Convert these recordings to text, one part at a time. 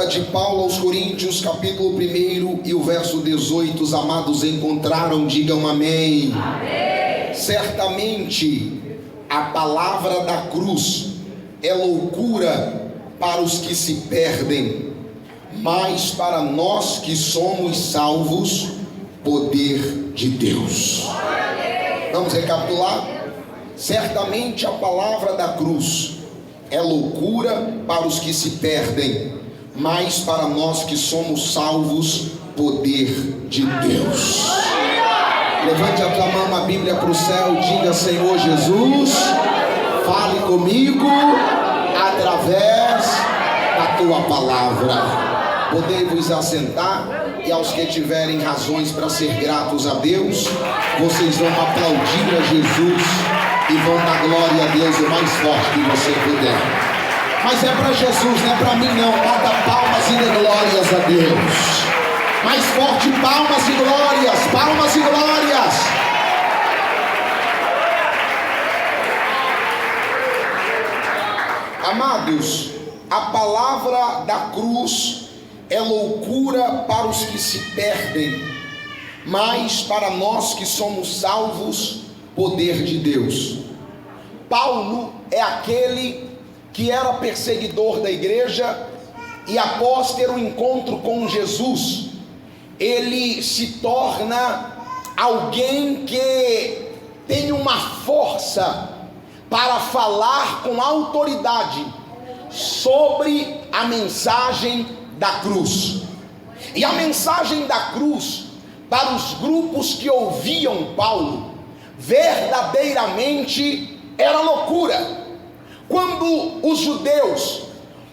de Paulo aos Coríntios, capítulo 1 e o verso 18, os amados encontraram, digam amém. Amém. Certamente a palavra da cruz é loucura para os que se perdem, mas para nós que somos salvos, poder de Deus. Vamos recapitular? Certamente a palavra da cruz é loucura para os que se perdem, mas para nós que somos salvos, poder de Deus. Levante a tua mão na Bíblia para o céu e diga: Senhor Jesus, fale comigo através da tua palavra. Podei-vos assentar, e aos que tiverem razões para ser gratos a Deus, vocês vão aplaudir a Jesus e vão dar glória a Deus o mais forte que você puder. Mas é para Jesus, não é para mim não. Bata palmas e dê glórias a Deus. Mais forte, palmas e glórias, palmas e glórias. Amados, a palavra da cruz é loucura para os que se perdem, mas para nós que somos salvos, poder de Deus. Paulo é aquele que era perseguidor da igreja, e após ter um encontro com Jesus, ele se torna alguém que tem uma força para falar com autoridade sobre a mensagem da cruz. E a mensagem da cruz, para os grupos que ouviam Paulo, verdadeiramente era loucura. Quando os judeus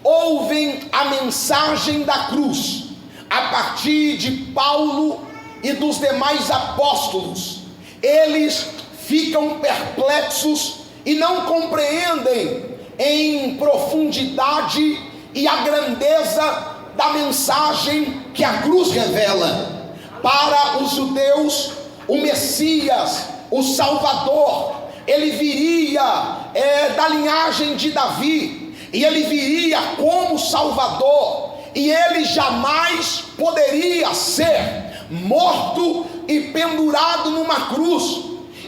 ouvem a mensagem da cruz a partir de Paulo e dos demais apóstolos, eles ficam perplexos e não compreendem em profundidade e a grandeza da mensagem que a cruz revela. Para os judeus, o Messias, o Salvador, ele viria da linhagem de Davi, e ele viria como Salvador, e ele jamais poderia ser morto e pendurado numa cruz.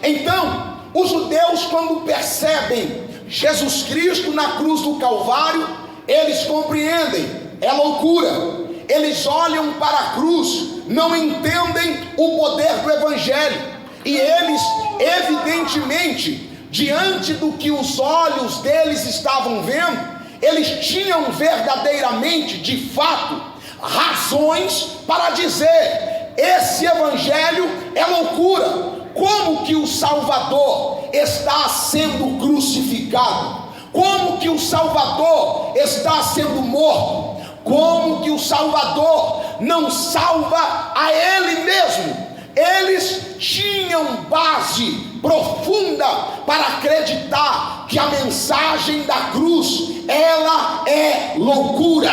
Então, os judeus, quando percebem Jesus Cristo na cruz do Calvário, eles compreendem, é loucura. Eles olham para a cruz, não entendem o poder do Evangelho, e eles, evidentemente, diante do que os olhos deles estavam vendo, eles tinham verdadeiramente, de fato, razões para dizer: esse Evangelho é loucura. Como que o Salvador está sendo crucificado? Como que o Salvador está sendo morto? Como que o Salvador não salva a Ele mesmo? Eles tinham base profunda para acreditar que a mensagem da cruz, ela é loucura.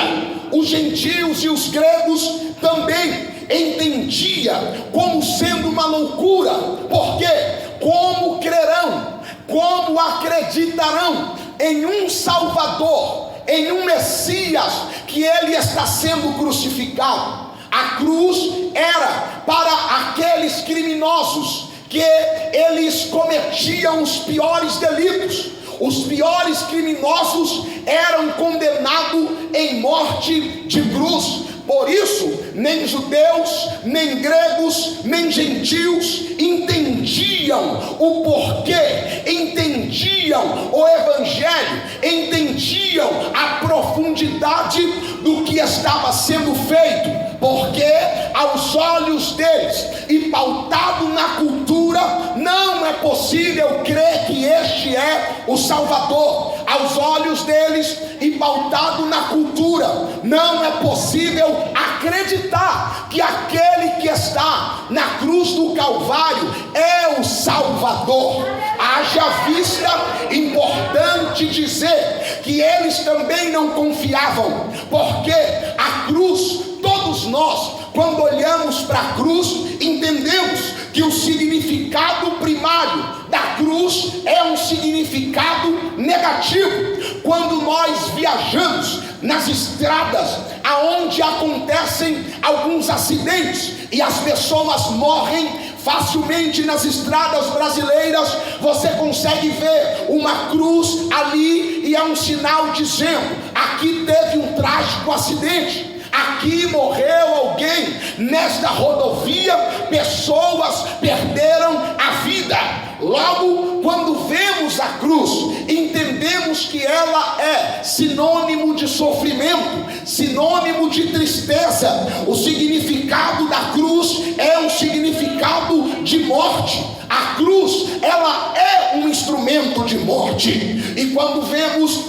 Os gentios e os gregos também entendia como sendo uma loucura, porque como crerão, como acreditarão em um Salvador, em um Messias, que ele está sendo crucificado? A cruz era para aqueles criminosos que eles cometiam os piores delitos. Os piores criminosos eram condenados em morte de cruz. Por isso, nem judeus, nem gregos, nem gentios entendiam o porquê, entendiam o Evangelho, entendiam a profundidade do que estava sendo feito, porque aos olhos deles, e pautado na cultura, não é possível crer que este é o Salvador. Aos olhos deles, e pautado na cultura, não é possível acreditar que aquele que está na cruz do Calvário é o Salvador. Haja vista, importante dizer, que eles também não confiavam, porque a cruz, todos nós, quando olhamos para a cruz, entendemos que o significado primário da cruz é um significado negativo. Quando nós viajamos nas estradas aonde acontecem alguns acidentes e as pessoas morrem facilmente nas estradas brasileiras, você consegue ver uma cruz ali e é um sinal dizendo: aqui teve um trágico acidente, aqui morreu alguém, nesta rodovia pessoas perderam a vida. Logo, quando vemos a cruz, entendemos que ela é sinônimo de sofrimento, sinônimo de tristeza. O significado da cruz é um significado de morte. A cruz, ela é um instrumento de morte. E quando vemos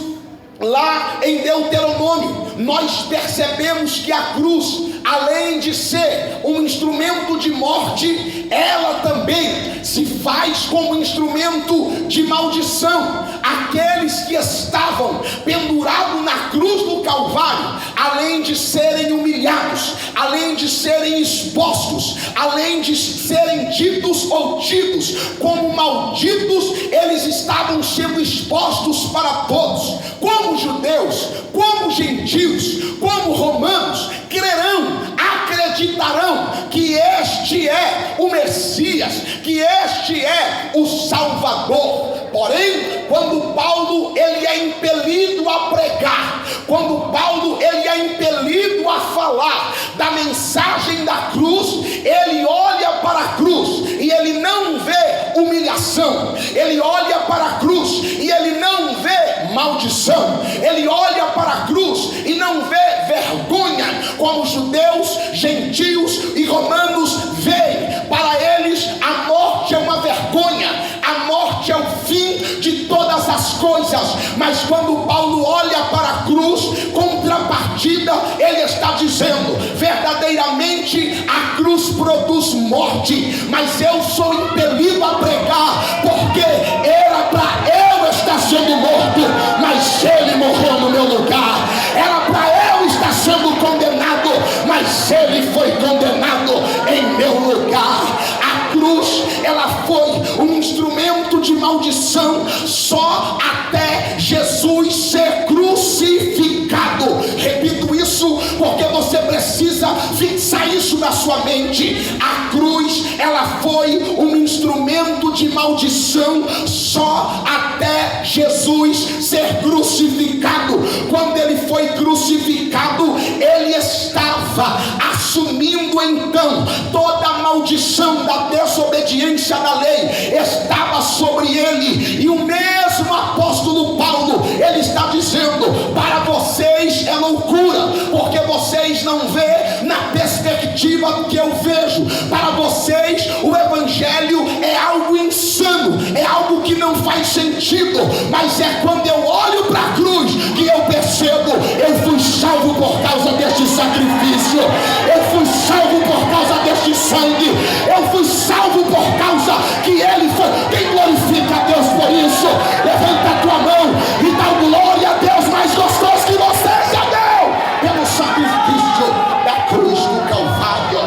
lá em Deuteronômio, nós percebemos que a cruz, além de ser um instrumento de morte, ela também se faz como instrumento de maldição. Aqueles que estavam pendurados na cruz do Calvário, além de serem humilhados, além de serem expostos, além de serem ditos ou tidos como malditos, eles estavam sendo expostos para todos, como judeus, como gentios, como romanos, crerão, acreditarão que este é o Messias, que este é o Salvador. Porém, quando Paulo ele é impelido a pregar, quando Paulo ele é impelido a falar da mensagem da cruz, ele olha para a cruz e ele não vê humilhação, ele olha para a cruz e ele não vê maldição, ele olha para a cruz e não vê vergonha, como judeus, gentios e romanos veem. Para eles a morte é uma vergonha, a morte é o fim de todas as coisas. Mas quando Paulo olha para a cruz, contrapartida, ele está dizendo: verdadeiramente a cruz produz morte, mas eu sou impelido a pregar, porque era para eu estar sendo morto, mas ele morreu no meu lugar. Era para eu estar sendo condenado, mas ele foi condenado em meu lugar. A cruz, ela foi um instrumento de maldição só até Jesus ser crucificado. Repito isso porque você precisa fixar isso na sua mente. A cruz, ela foi um instrumento de maldição só até Jesus ser crucificado. Quando ele foi crucificado, ele estava assumindo então toda a maldição da desobediência da lei, estava sobre ele. E o mesmo apóstolo Paulo, ele está dizendo: para vocês é loucura, porque vocês não vê na perspectiva que eu vejo. Para vocês o evangelho é algo insano, é algo que não faz sentido, mas é quando eu olho para a cruz que eu percebo: eu fui salvo por causa deste sacrifício, eu fui salvo por causa deste sangue, eu fui salvo por causa que ele foi. Quem glorifica a Deus por isso? Levanta a tua mão e dá glória a Deus mais gostoso que você já deu pelo sacrifício da cruz do Calvário.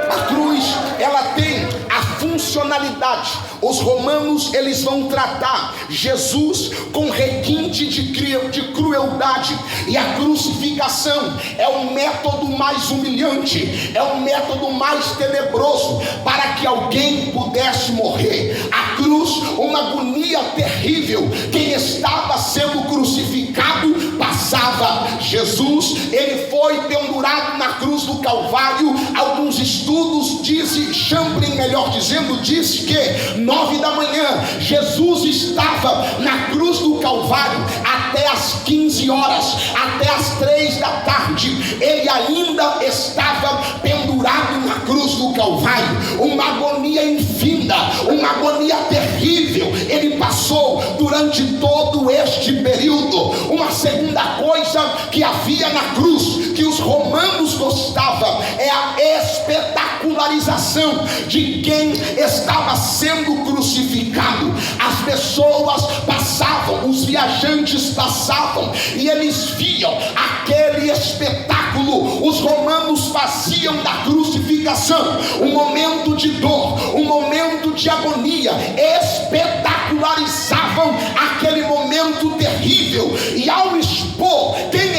A cruz, ela tem a funcionalidade. Os romanos, eles vão tratar Jesus com requinte de crueldade, e a crucificação é o método mais humilhante, é o método mais tenebroso para que alguém pudesse morrer. A cruz, uma agonia terrível. Quem estava sendo crucificado passava. Jesus, ele foi pendurado na cruz do Calvário. Alguns estudos dizem, Champlin melhor dizendo, diz que 9 da manhã, Jesus estava na cruz do Calvário até as 15 horas, até as 3 da tarde, ele ainda estava pendurado na cruz do Calvário. Uma agonia infinda, uma agonia terrível, ele passou durante todo este período. Uma segunda coisa que havia na cruz, que os romanos gostavam, é a espetacularização de quem estava sendo crucificado. As pessoas passavam, os viajantes passavam e eles viam aquele espetáculo. Os romanos faziam da crucificação um momento de dor, um momento de agonia, espetacularizavam aquele momento terrível, e ao expor quem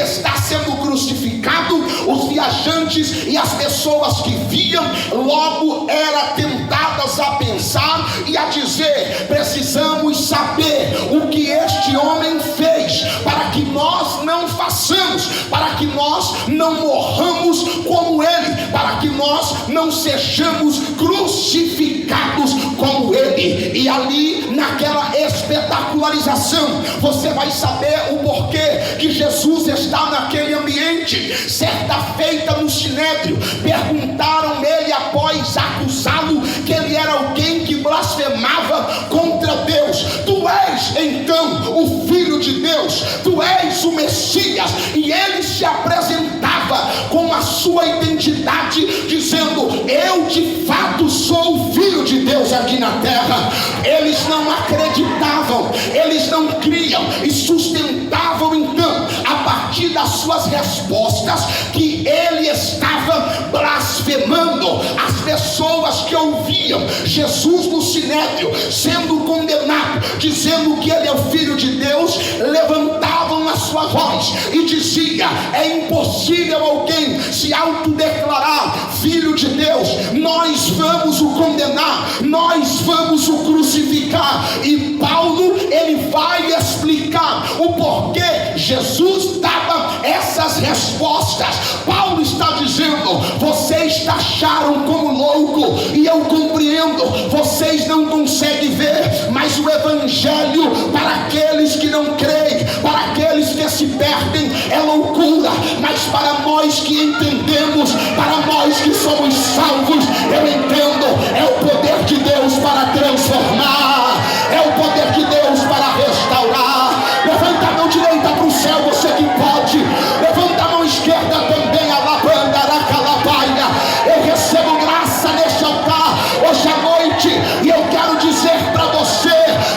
e as pessoas que viam logo eram tentadas a pensar e a dizer: precisamos saber o que este homem fez, para que nós não façamos, para que nós não morramos como ele, para que nós não sejamos crucificados como ele. E ali naquela espetacularização, você vai saber o porquê que Jesus está naquele ambiente. Certa feita no Sinédrio, perguntaram ele após acusá-lo que ele era alguém que blasfemava contra Deus: tu és então o Filho de Deus, tu és o Messias? E ele se apresentava com a sua identidade, dizendo: eu de fato sou o Filho de Deus aqui na terra. Eles não acreditavam, eles não criam e sustentavam então, a partir das suas respostas, que ele estava blasfemando. As pessoas que ouviam Jesus no Sinédrio sendo condenado, dizendo que ele é o Filho de Deus, levantavam a sua voz e dizia: é impossível alguém se autodeclarar Filho de Deus, nós vamos o condenar, nós vamos o crucificar. E Paulo, ele vai explicar o porquê Jesus dava essas respostas. Paulo está dizendo: vocês taxaram como louco, e eu compreendo, vocês não conseguem ver, mas o evangelho para aqueles que não creem, para aqueles que se perdem, é loucura, mas para nós que entendemos, para nós que somos salvos, eu entendo, é o poder de Deus para transformar, é o poder de Deus para restaurar. Levanta a mão direita para o céu, você que pode. Levanta a mão esquerda também, alabanda, aracalabaia. Eu recebo graça neste altar hoje à noite, e eu quero dizer para você: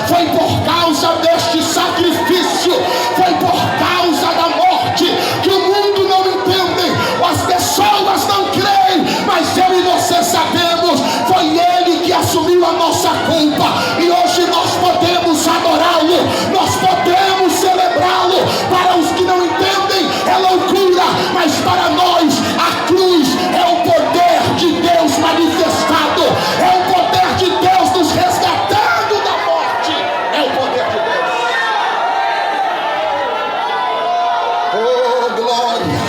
foi por causa deste sacrifício, foi por causa da morte, que o mundo não entende, as pessoas não creem, mas eu e você sabemos, foi ele que assumiu a nossa culpa, e hoje nós podemos adorá-lo, nós podemos celebrá-lo. Para os que não entendem é loucura, mas para nós a cruz é o poder de Deus manifestado, é o poder de Deus nos resgatando da morte, é o poder de Deus. Oh, glória!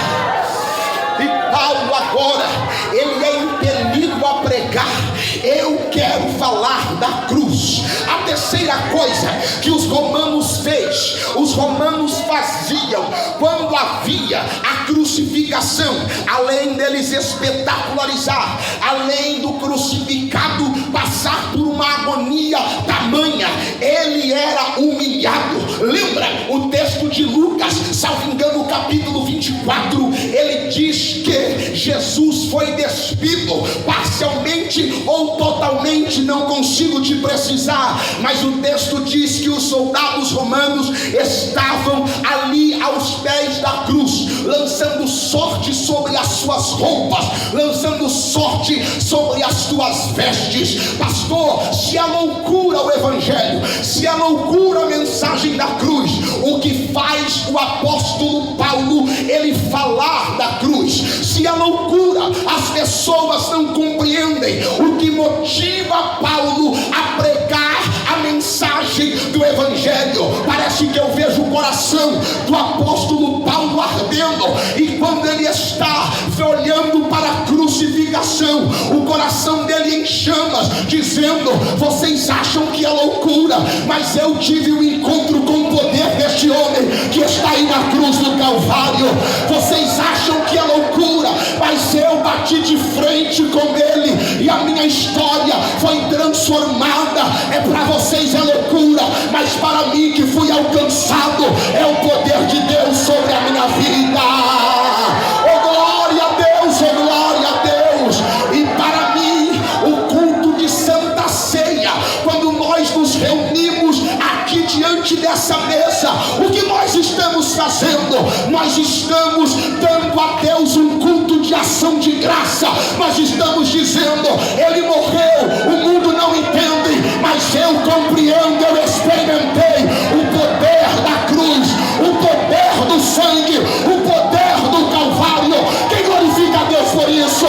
E Paulo agora, ele é impelido a pregar: eu quero falar da cruz. A terceira coisa que os romanos fez, os romanos faziam quando havia a crucificação, além deles espetacularizar, além do crucificado passar por uma agonia tamanha, ele era humilhado. Lembra o texto de Lucas, salvo engano, capítulo 24, ele diz que Jesus foi despido parcialmente ou totalmente, não consigo te precisar, mas o texto diz que os soldados romanos estavam ali aos pés da cruz, lançando sorte sobre as suas roupas, lançando sorte sobre as suas vestes. Pastor, se é loucura o evangelho, se é loucura a mensagem da cruz, o que faz o apóstolo Paulo ele falar da cruz? Se é loucura, as pessoas não compreendem o que motiva Paulo a pregar a mensagem do evangelho. Parece que eu vejo o coração do apóstolo Paulo ardendo, e quando ele está olhando para a crucificação, o coração dele em chamas, dizendo: vocês acham que é loucura, mas eu tive um encontro com o poder deste homem que está aí na cruz do Calvário. Vocês acham que é loucura, mas eu bati de frente com ele, e a minha história foi transformada. É para vocês é loucura, mas para mim que fui alcançado, é o poder de Deus sobre a minha vida. Oh glória a Deus, oh glória a Deus. E para mim o culto de Santa Ceia, quando nós nos reunimos aqui diante dessa mesa, o que nós estamos fazendo? Nós estamos dando a Deus um culto de ação de graça. Nós estamos dizendo: ele morreu, o mundo não entende, mas eu compreendo, eu experimentei o poder da cruz, o poder do sangue, o poder do Calvário. Quem glorifica a Deus por isso?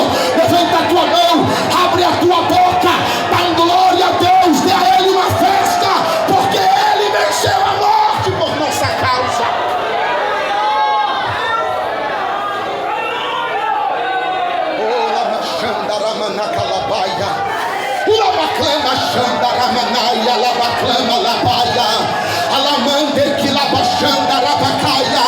labachanda ramanaia, labaclama, labaia, alamande que labachanda rabacaia.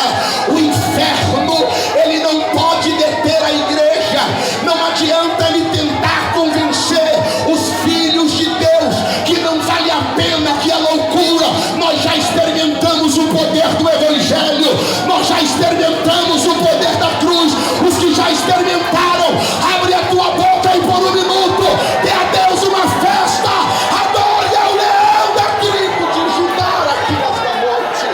O inferno, ele não pode deter a igreja. Não adianta ele tentar convencer os filhos de Deus que não vale a pena, que é loucura. Nós já experimentamos o poder do evangelho, nós já experimentamos o poder da cruz. Os que já experimentaram, abre a tua boca e por um minuto dê a Deus uma festa. Adore ao leão da tribo de Judá aqui nesta noite.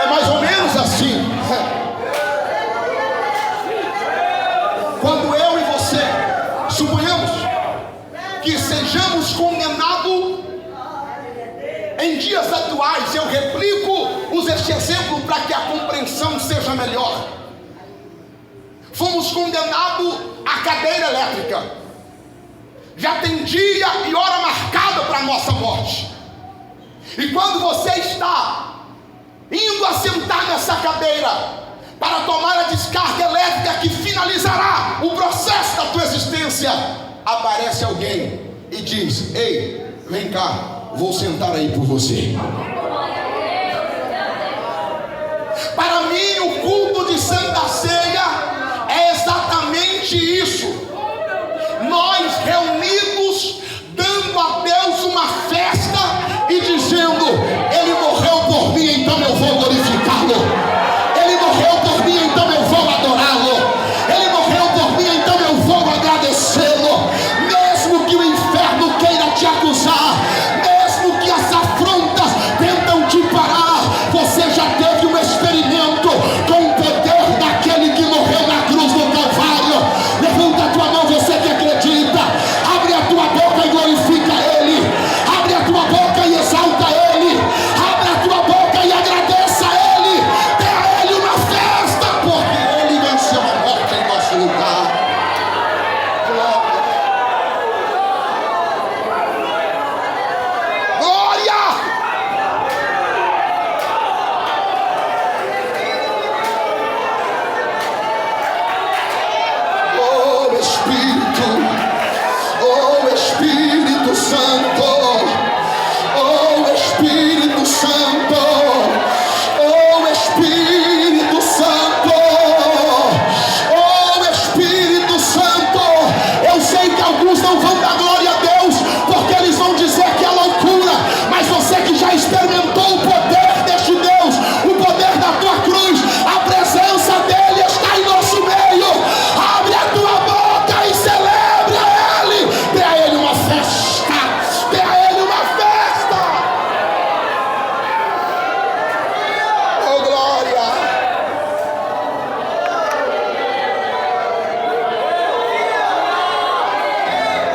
É mais ou menos assim. Quando eu e você suponhamos que sejamos condenados em dias atuais, eu replico este exemplo para que a compreensão seja melhor. Fomos condenados à cadeira elétrica. Já tem dia e hora marcada para a nossa morte. E quando você está indo assentar nessa cadeira para tomar a descarga elétrica que finalizará o processo da tua existência, aparece alguém e diz: ei, vem cá, vou sentar aí por você. Para mim, o culto de Santa Ceia é exatamente isso. Nós reunidos, dando a Deus uma festa e dizendo: ele morreu por mim, então eu vou glorificá-lo. Ele morreu por mim, então eu vou adorá-lo. Ele morreu por mim, então eu vou agradecê-lo. Mesmo que o inferno queira te acusar, mesmo que as afrontas tentam te parar, você já teve um experimento com o poder daquele que morreu na cruz do Calvário. Levanta a tua mão, você que acredita. Abre a tua boca e glorifica Ele. Abre a tua boca e exalta Ele. Abre a tua boca e agradeça a Ele. Dê a Ele uma festa, porque Ele venceu a morte em nosso lugar. Glória! Oh Espírito Santo, oh Espírito Santo, oh Espírito Santo, oh Espírito Santo. Eu sei que alguns não vão dar glória a Deus, porque eles vão dizer que é loucura, mas você que já experimentou o poder deste Deus, o poder da tua cruz, a presença dele está em nosso meio. Abre a tua boca e celebre a Ele. Dê a Ele uma festa. Dê a Ele uma festa. Oh glória.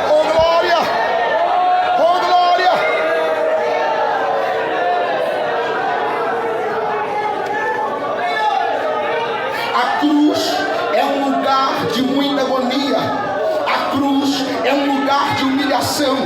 Oh glória. Oh glória. A cruz é um lugar de muita agonia. A cruz é um lugar de humilhação.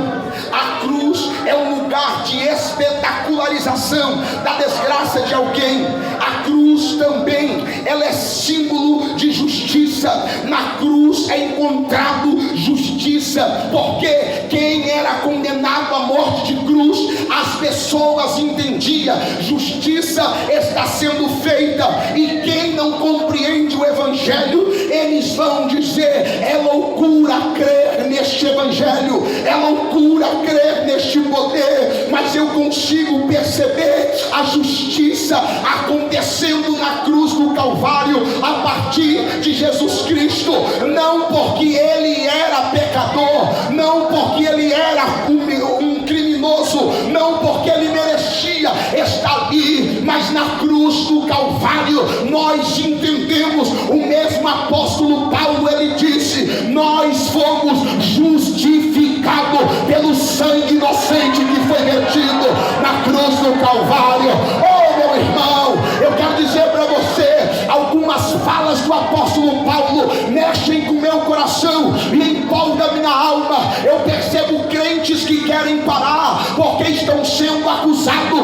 A cruz é um lugar de espetacularização da desgraça de alguém. A cruz também, ela é símbolo de justiça. Na cruz é encontrado justiça, porque quem era condenado à morte de cruz, as pessoas entendiam: justiça está sendo feita. E quem não compreende o evangelho, eles vão dizer: é loucura crer neste evangelho, é loucura crer neste poder. Mas eu consigo perceber a justiça acontecendo na cruz do Calvário a partir de Jesus Cristo. Não porque ele era pecador, não porque ele era um criminoso, não porque ele merecia estar ali, mas na cruz do Calvário nós entendemos. O mesmo apóstolo Paulo, ele disse: nós fomos justificados pelo sangue inocente que foi vertido na cruz do Calvário. Oh meu irmão, eu quero dizer para você, algumas falas do apóstolo Paulo mexem com meu coração e empolga minha alma. Eu percebo crentes que querem parar porque estão sendo acusados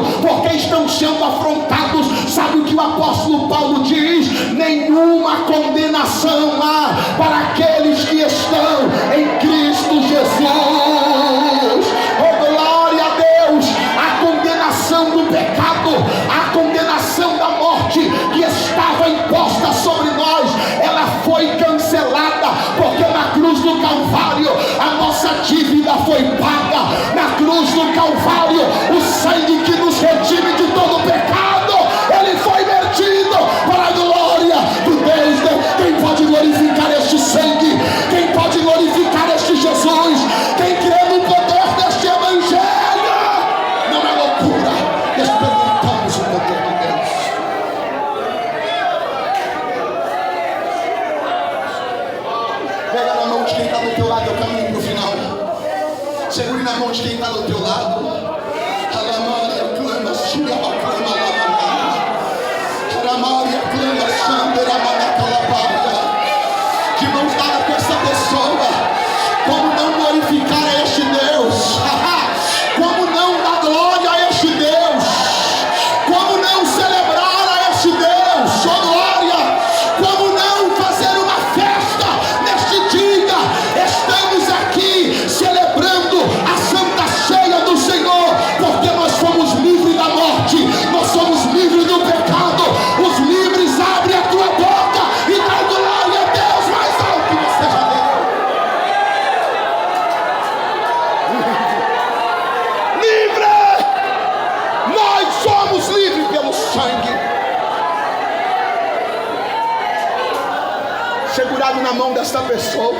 sendo afrontados, sabe o que o apóstolo Paulo diz? Nenhuma condenação há para aqueles que estão em Cristo Jesus. Oh, glória a Deus! A condenação do pecado, a condenação da morte que estava imposta sobre nós, ela foi cancelada, porque na cruz do Calvário a nossa dívida foi paga. Na cruz do Calvário, o sangue que nos redime de todo o pecado, ele foi vertido para a glória do Deus. Quem pode glorificar este sangue? Quem pode glorificar este Jesus? Quem crê no poder deste evangelho? Não é loucura, experimentamos o poder de Deus. Pega na mão de quem está do teu lado, eu caminho para o final. Segure na mão de quem está do teu lado. Alamaria clama, xiraba clama, Alamaria clama, xandera, manacalabaria. De mãos dadas com essa pessoa. Como não glorificar a este Deus? Como não dar glória a este Deus? Como não celebrar a este Deus? Oh glória! Como não fazer uma festa neste dia? Estamos aqui celebrando a Santa Ceia do Senhor, porque nós fomos livres da morte, nós somos livres do pecado. Os livres, abre a tua boca e dá glória a Deus mais alto que você já deu. Livre! Nós somos livres pelo sangue. Segurado na mão desta pessoa.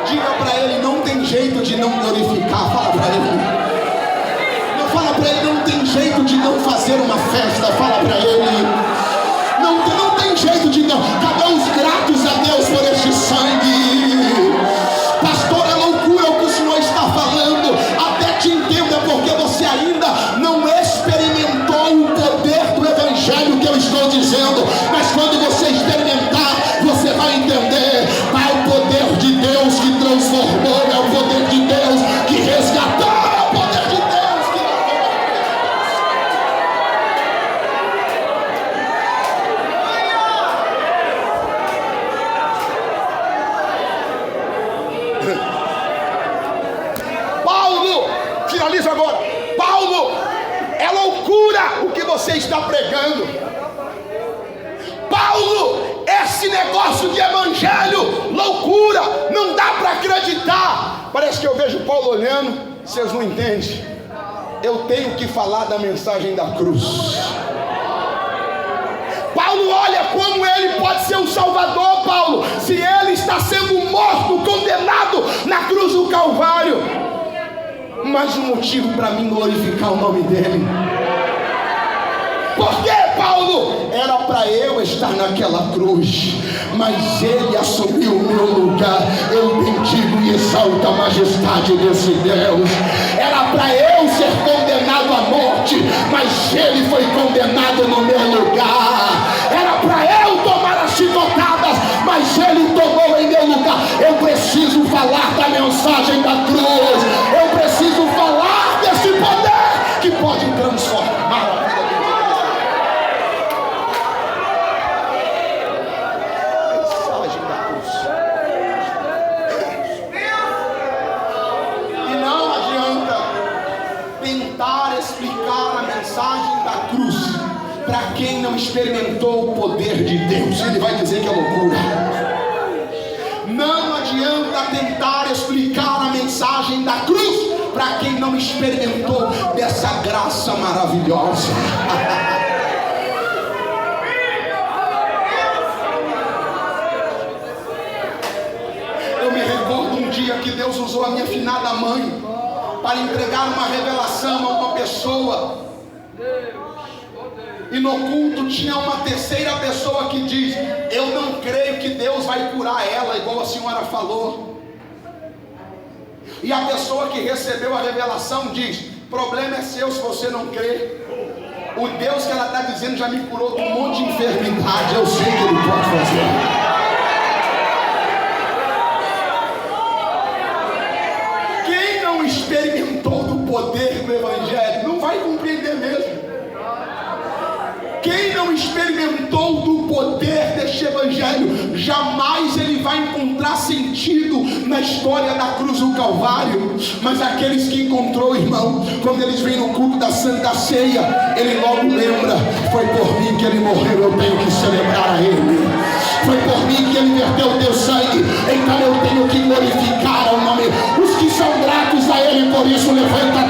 Diga para ele, não tem jeito de não glorificar. Fala para ele. Não fala para ele, não tem jeito de não fazer uma festa. Fala para ele. Não tem jeito de não. Cadê os gratos a Deus por este sangue? Pastor, é loucura o que o senhor está falando. Até te entendo, é porque você ainda não experimentou o poder do evangelho que eu estou dizendo. Mas quando você experimentar, você vai entender. É o poder de Deus que transformou, é o poder de Deus que resgatou, é o poder de Deus que Paulo, finaliza agora. Paulo, é loucura o que você está pregando. Paulo, esse negócio de evangelho, loucura, não dá para acreditar. Parece que eu vejo Paulo olhando, vocês não entendem. Eu tenho que falar da mensagem da cruz. Paulo olha como ele pode ser o Salvador, Paulo, se ele está sendo morto, condenado na cruz do Calvário. Mais um motivo para mim glorificar o nome dele. Por que, Paulo? Era para eu estar naquela cruz, mas ele assumiu o meu lugar. Eu bendigo e exalto a majestade desse Deus. Era para eu ser condenado à morte, mas ele foi condenado no meu lugar. Era para eu tomar as chicotadas, mas ele tomou em meu lugar. Eu preciso falar da mensagem da cruz. Eu preciso falar desse poder que pode transformar a vida. Explicar a mensagem da cruz para quem não experimentou o poder de Deus. Ele vai dizer que é loucura. Não adianta tentar explicar a mensagem da cruz para quem não experimentou dessa graça maravilhosa. Eu me recordo um dia que Deus usou a minha finada mãe para entregar uma revelação a uma pessoa. E no culto tinha uma terceira pessoa que diz: eu não creio que Deus vai curar ela, igual a senhora falou. E a pessoa que recebeu a revelação diz: problema é seu se você não crê. O Deus que ela está dizendo já me curou de um monte de enfermidade. Eu sei que Ele pode fazer. experimentou do poder do Evangelho não vai compreender mesmo. Quem não experimentou do poder deste Evangelho, jamais ele vai encontrar sentido na história da cruz do Calvário. Mas aqueles que encontrou, irmão, quando eles vêm no culto da Santa Ceia, ele logo lembra: foi por mim que ele morreu, eu tenho que celebrar a ele. Foi por mim que ele verteu o teu sangue, então eu tenho que glorificar o nome. Os que são gratos a ele, por isso levanta